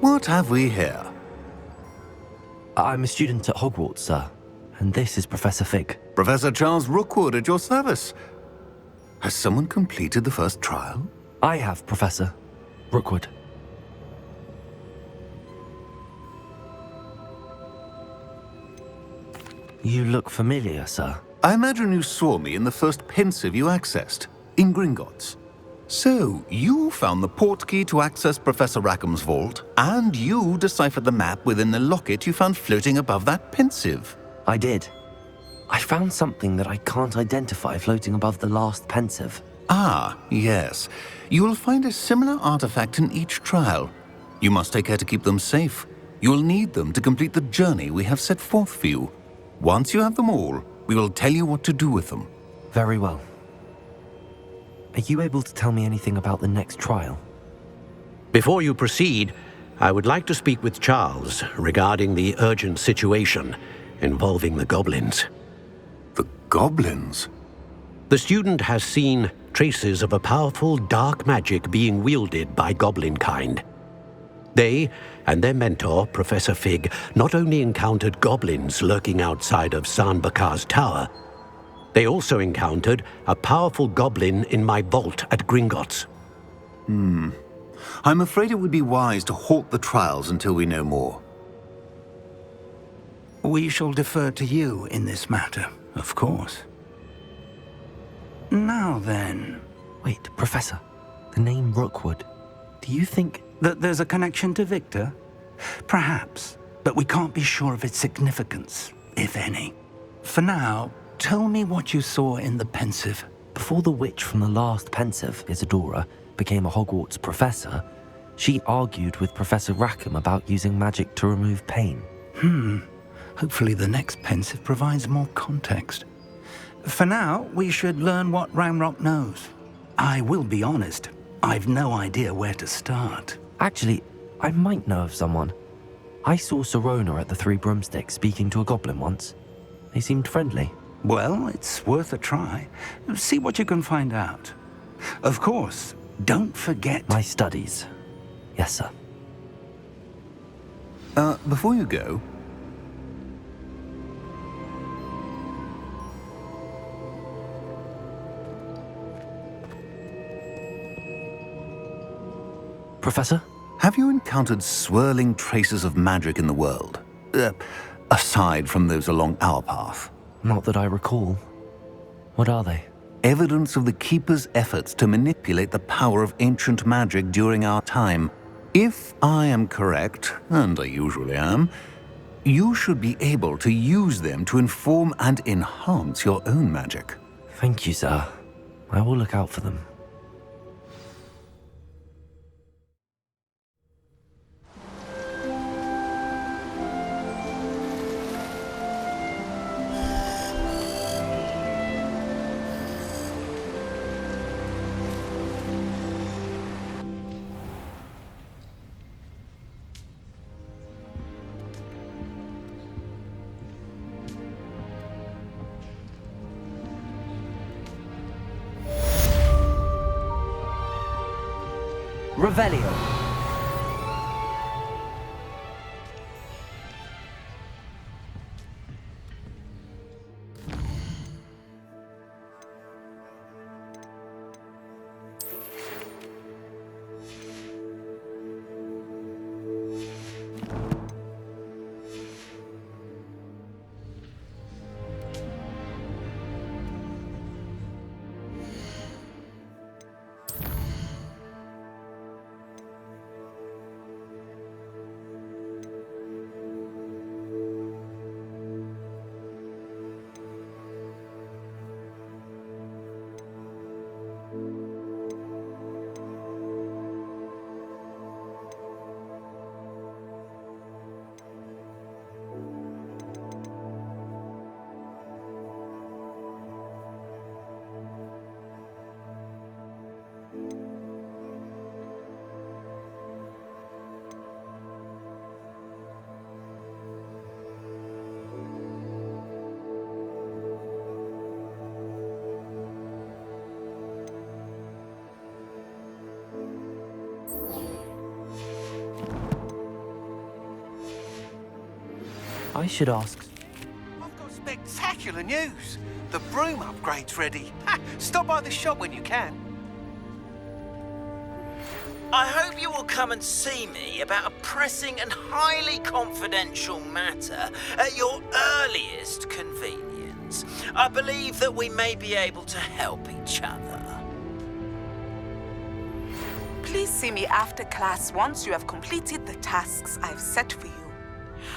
What have we here? I'm a student at Hogwarts, sir, and this is Professor Fig. Professor Charles Rookwood at your service. Has someone completed the first trial? I have, Professor Rookwood. You look familiar, sir. I imagine you saw me in the first pensive you accessed, in Gringotts. So, you found the portkey to access Professor Rackham's vault, and you deciphered the map within the locket you found floating above that pensive. I did. I found something that I can't identify floating above the last pensive. Ah, yes. You will find a similar artifact in each trial. You must take care to keep them safe. You will need them to complete the journey we have set forth for you. Once you have them all, we will tell you what to do with them. Very well. Are you able to tell me anything about the next trial? Before you proceed, I would like to speak with Charles regarding the urgent situation involving the goblins. The goblins? The student has seen traces of a powerful dark magic being wielded by goblin kind. They and their mentor, Professor Fig, not only encountered goblins lurking outside of Sanbakar's tower, they also encountered a powerful goblin in my vault at Gringotts. I'm afraid it would be wise to halt the trials until we know more. We shall defer to you in this matter, of course. Now then... Wait, Professor. The name Rookwood. Do you think... that there's a connection to Victor? Perhaps, but we can't be sure of its significance, if any. For now, tell me what you saw in the pensive. Before the witch from the last pensive, Isadora, became a Hogwarts professor, she argued with Professor Rackham about using magic to remove pain. Hopefully the next pensive provides more context. For now, we should learn what Ramrock knows. I will be honest, I've no idea where to start. Actually, I might know of someone. I saw Serona at the Three Broomsticks speaking to a goblin once. They seemed friendly. Well, it's worth a try. See what you can find out. Of course, don't forget... My studies. Yes, sir. Before you go... Professor? Have you encountered swirling traces of magic in the world? Aside from those along our path? Not that I recall. What are they? Evidence of the Keeper's efforts to manipulate the power of ancient magic during our time. If I am correct, and I usually am, you should be able to use them to inform and enhance your own magic. Thank you, sir. I will look out for them. Revelio. I should ask. I've got spectacular news. The broom upgrade's ready. Ha! Stop by the shop when you can. I hope you will come and see me about a pressing and highly confidential matter at your earliest convenience. I believe that we may be able to help each other. Please see me after class once you have completed the tasks I've set for you.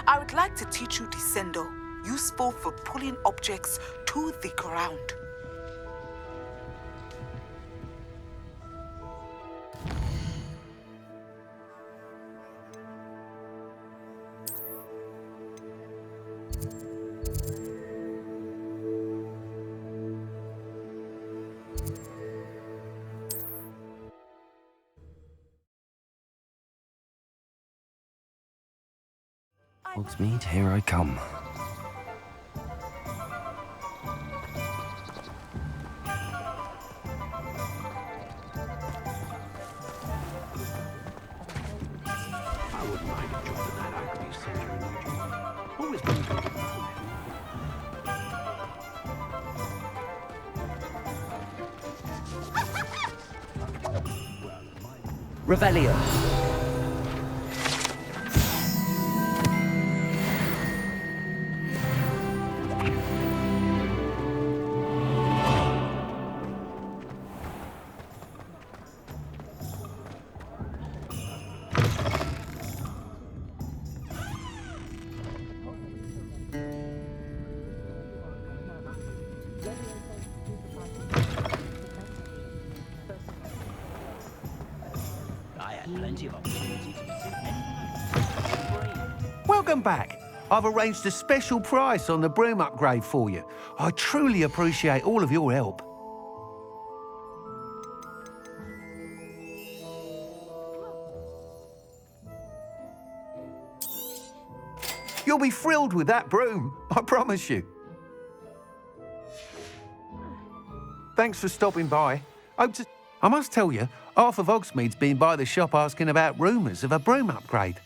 I would like to teach you Descendo, useful for pulling objects to the ground. Hogsmeade, here I come. I wouldn't mind a job in that Agony Centre in Eugene. Always been good. Revelio. Welcome back. I've arranged a special price on the broom upgrade for you. I truly appreciate all of your help. You'll be thrilled with that broom, I promise you. Thanks for stopping by. I must tell you, half of Hogsmeade's been by the shop asking about rumours of a broom upgrade.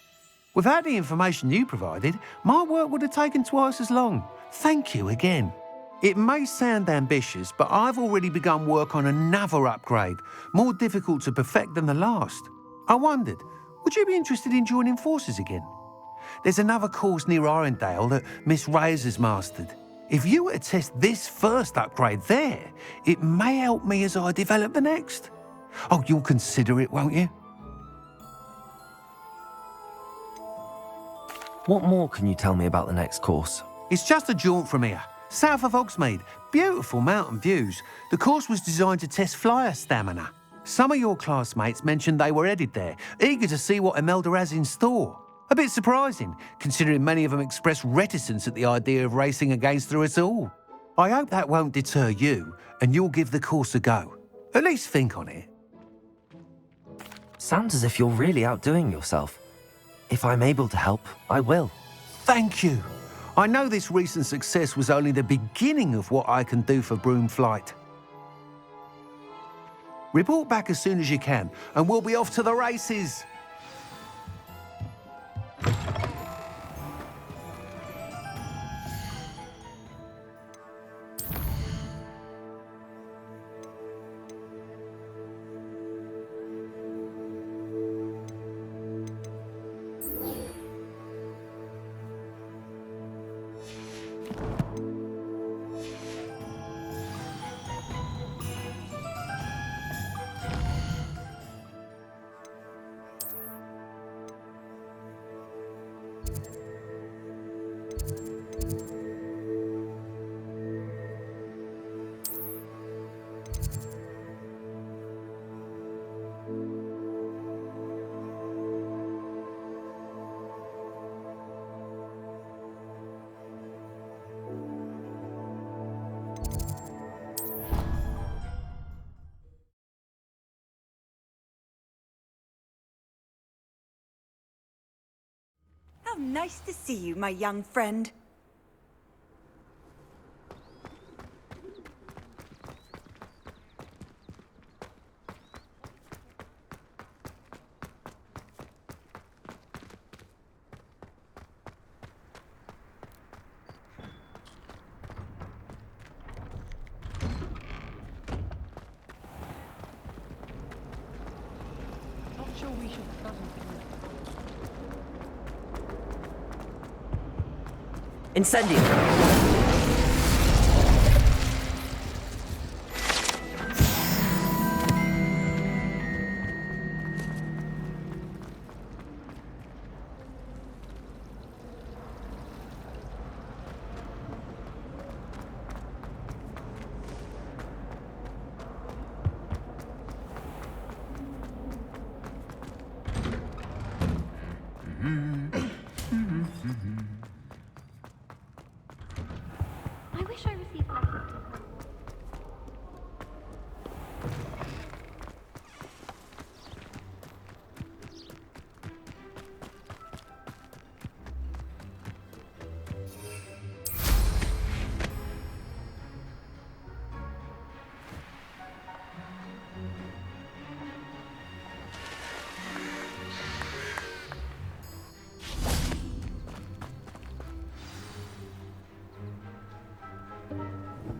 Without the information you provided, my work would have taken twice as long. Thank you again. It may sound ambitious, but I've already begun work on another upgrade, more difficult to perfect than the last. I wondered, would you be interested in joining forces again? There's another course near Arendale that Miss Reyes has mastered. If you were to test this first upgrade there, it may help me as I develop the next. Oh, you'll consider it, won't you? What more can you tell me about the next course? It's just a jaunt from here, south of Hogsmeade. Beautiful mountain views. The course was designed to test flyer stamina. Some of your classmates mentioned they were headed there, eager to see what Imelda has in store. A bit surprising, considering many of them expressed reticence at the idea of racing against her at all. I hope that won't deter you, and you'll give the course a go. At least think on it. Sounds as if you're really outdoing yourself. If I'm able to help, I will. Thank you. I know this recent success was only the beginning of what I can do for broom flight. Report back as soon as you can, and we'll be off to the races. How nice to see you, my young friend. Incendio! I wish I received lessons.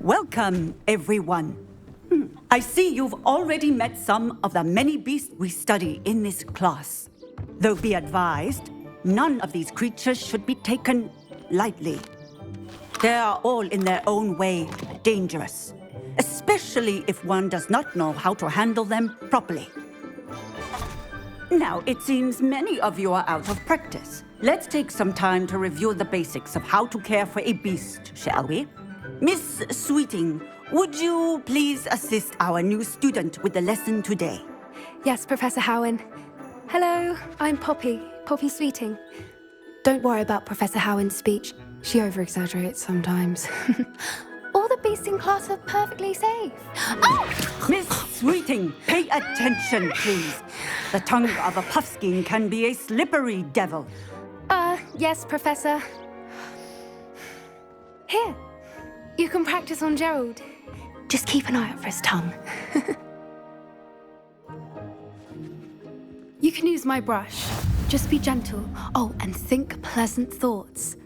Welcome, everyone. I see you've already met some of the many beasts we study in this class. Though be advised, none of these creatures should be taken lightly. They are all in their own way dangerous, especially if one does not know how to handle them properly. Now, it seems many of you are out of practice. Let's take some time to review the basics of how to care for a beast, shall we? Miss Sweeting, would you please assist our new student with the lesson today? Yes, Professor Howen. Hello, I'm Poppy Sweeting. Don't worry about Professor Howen's speech. She over-exaggerates sometimes. All the beasts in class are perfectly safe. Oh! Miss Sweeting, pay attention, please. The tongue of a puffskein can be a slippery devil. Yes, Professor. Here, you can practice on Gerald. Just keep an eye out for his tongue. You can use my brush. Just be gentle. Oh, and think pleasant thoughts.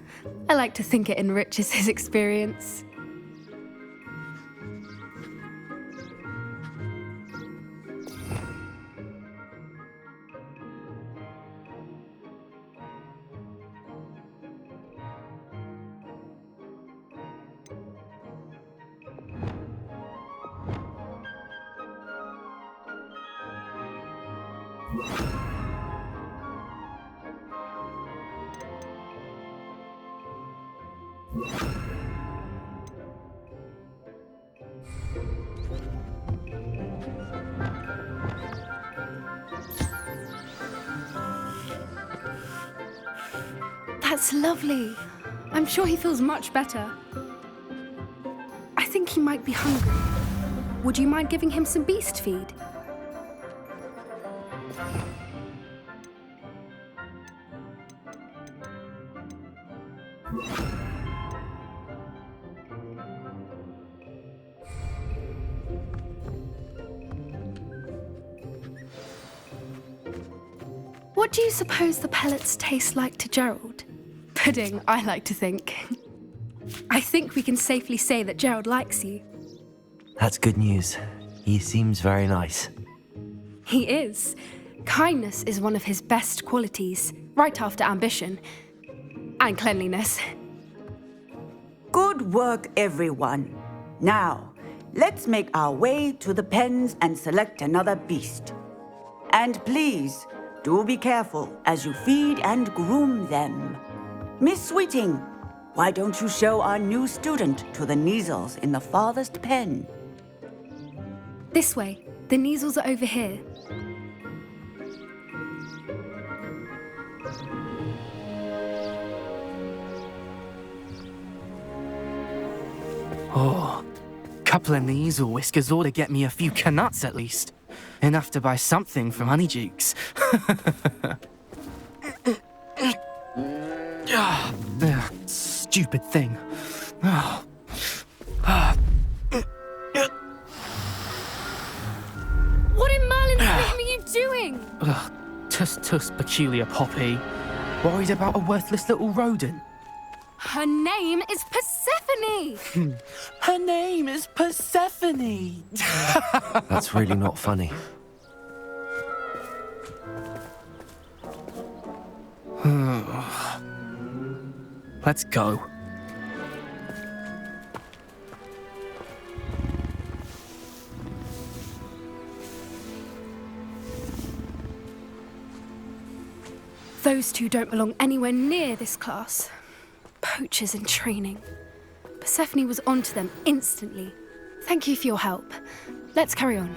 I like to think it enriches his experience. That's lovely. I'm sure he feels much better. I think he might be hungry. Would you mind giving him some beast feed? What do you suppose the pellets taste like to Gerald? Pudding, I like to think. I think we can safely say that Gerald likes you. That's good news. He seems very nice. He is. Kindness is one of his best qualities, right after ambition. And cleanliness. Good work, everyone. Now, let's make our way to the pens and select another beast. And please, do be careful as you feed and groom them. Miss Sweeting, why don't you show our new student to the Neasels in the farthest pen? This way. The Neasels are over here. Oh, couple of Neasel whiskers ought to get me a few canuts at least. Enough to buy something from Honeydukes. Stupid thing. Oh. What in Merlin's name are you doing? Tuss, peculiar Poppy. Worried about a worthless little rodent. Her name is Persephone! Her name is Persephone! That's really not funny. Let's go. Those two don't belong anywhere near this class. Poachers in training. Persephone was onto them instantly. Thank you for your help. Let's carry on.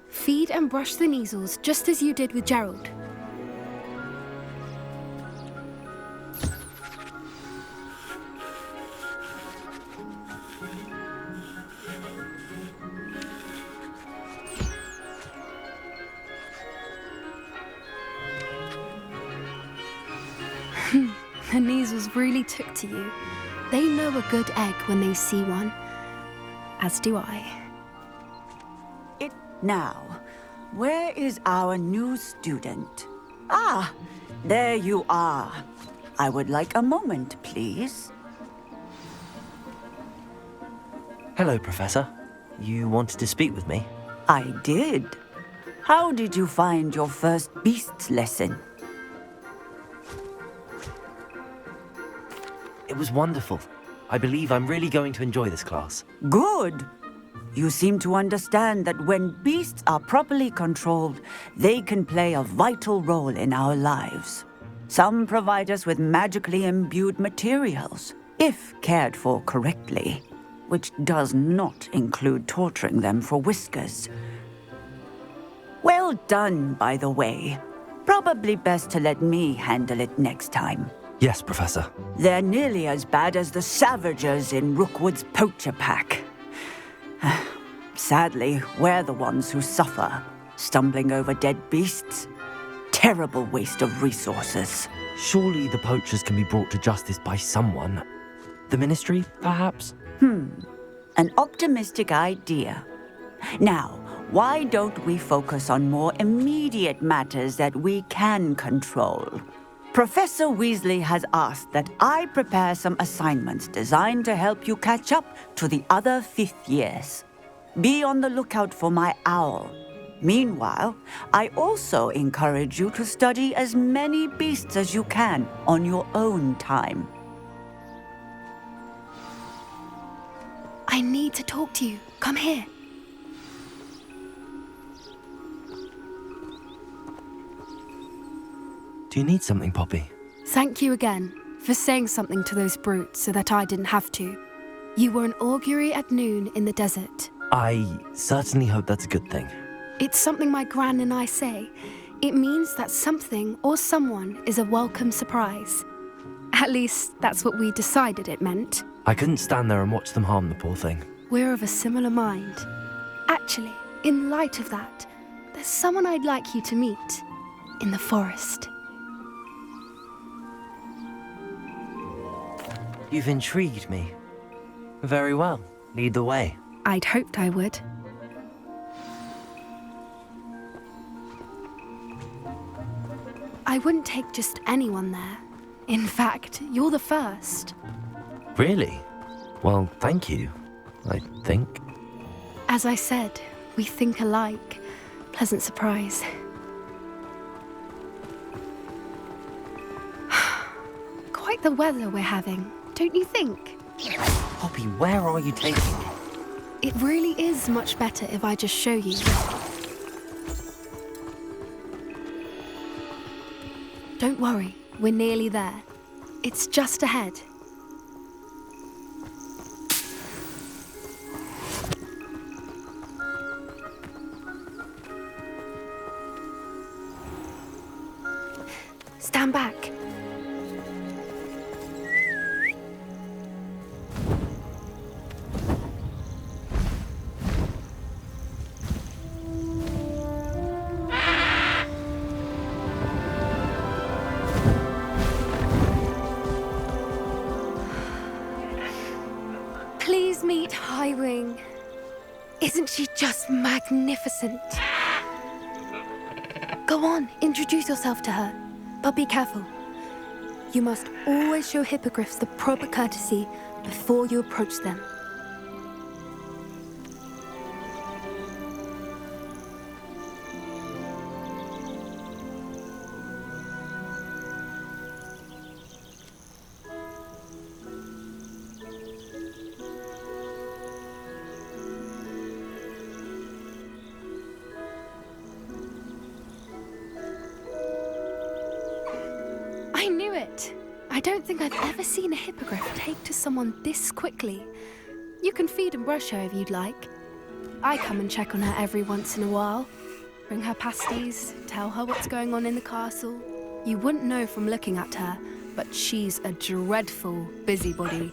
Feed and brush the measles just as you did with Gerald. The measles really took to you. They know a good egg when they see one. As do I. Now, where is our new student? Ah, there you are. I would like a moment, please. Hello, Professor. You wanted to speak with me? I did. How did you find your first beasts lesson? It was wonderful. I believe I'm really going to enjoy this class. Good. You seem to understand that when beasts are properly controlled, they can play a vital role in our lives. Some provide us with magically imbued materials, if cared for correctly, which does not include torturing them for whiskers. Well done, by the way. Probably best to let me handle it next time. Yes, Professor. They're nearly as bad as the Savagers in Rookwood's poacher pack. Sadly, we're the ones who suffer, stumbling over dead beasts. Terrible waste of resources. Surely the poachers can be brought to justice by someone. The Ministry, perhaps? An optimistic idea. Now, why don't we focus on more immediate matters that we can control? Professor Weasley has asked that I prepare some assignments designed to help you catch up to the other fifth years. Be on the lookout for my owl. Meanwhile, I also encourage you to study as many beasts as you can on your own time. I need to talk to you. Come here. Do you need something, Poppy? Thank you again for saying something to those brutes so that I didn't have to. You were an augury at noon in the desert. I certainly hope that's a good thing. It's something my gran and I say. It means that something or someone is a welcome surprise. At least, that's what we decided it meant. I couldn't stand there and watch them harm the poor thing. We're of a similar mind. Actually, in light of that, there's someone I'd like you to meet in the forest. You've intrigued me. Very well. Lead the way. I'd hoped I would. I wouldn't take just anyone there. In fact, you're the first. Really? Well, thank you, I think. As I said, we think alike. Pleasant surprise. Quite the weather we're having, don't you think? Poppy, where are you taking me? It really is much better if I just show you. Don't worry, we're nearly there. It's just ahead. Stand back. Please meet Highwing. Isn't she just magnificent? Go on, introduce yourself to her. But be careful. You must always show hippogriffs the proper courtesy before you approach them. don't think I've ever seen a hippogriff take to someone this quickly. You can feed and brush her if you'd like. I come and check on her every once in a while. Bring her pasties, tell her what's going on in the castle. You wouldn't know from looking at her, but she's a dreadful busybody.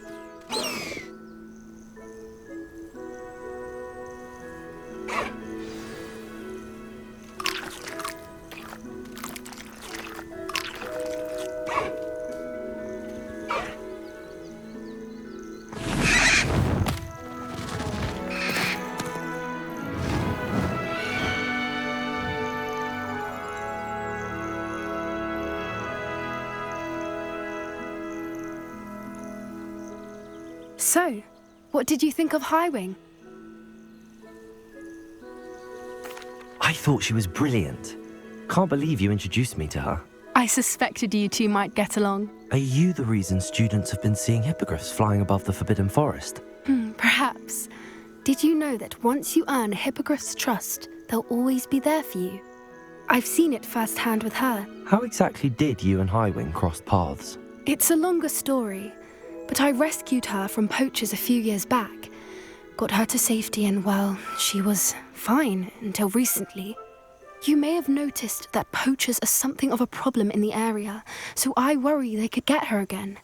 So, what did you think of Highwing? I thought she was brilliant. Can't believe you introduced me to her. I suspected you two might get along. Are you the reason students have been seeing hippogriffs flying above the Forbidden Forest? Perhaps. Did you know that once you earn a hippogriff's trust, they'll always be there for you? I've seen it firsthand with her. How exactly did you and Highwing cross paths? It's a longer story, but I rescued her from poachers a few years back. Got her to safety and, well, she was fine until recently. You may have noticed that poachers are something of a problem in the area, so I worry they could get her again.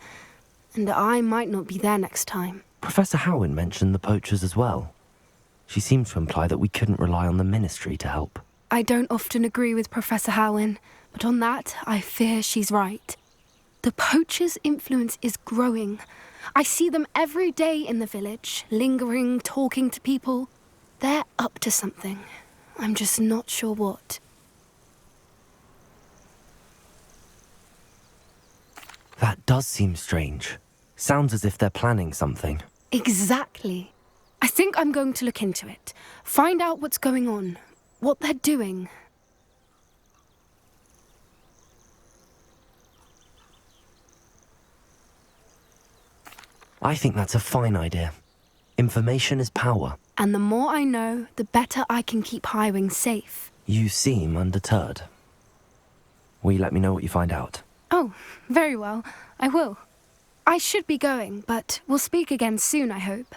And I might not be there next time. Professor Howin mentioned the poachers as well. She seemed to imply that we couldn't rely on the ministry to help. I don't often agree with Professor Howin, but on that, I fear she's right. The poachers' influence is growing. I see them every day in the village, lingering, talking to people. They're up to something. I'm just not sure what. That does seem strange. Sounds as if they're planning something. Exactly. I think I'm going to look into it. Find out what's going on, what they're doing. I think that's a fine idea. Information is power. And the more I know, the better I can keep Highwing safe. You seem undeterred. Will you let me know what you find out? Oh, very well. I will. I should be going, but we'll speak again soon, I hope.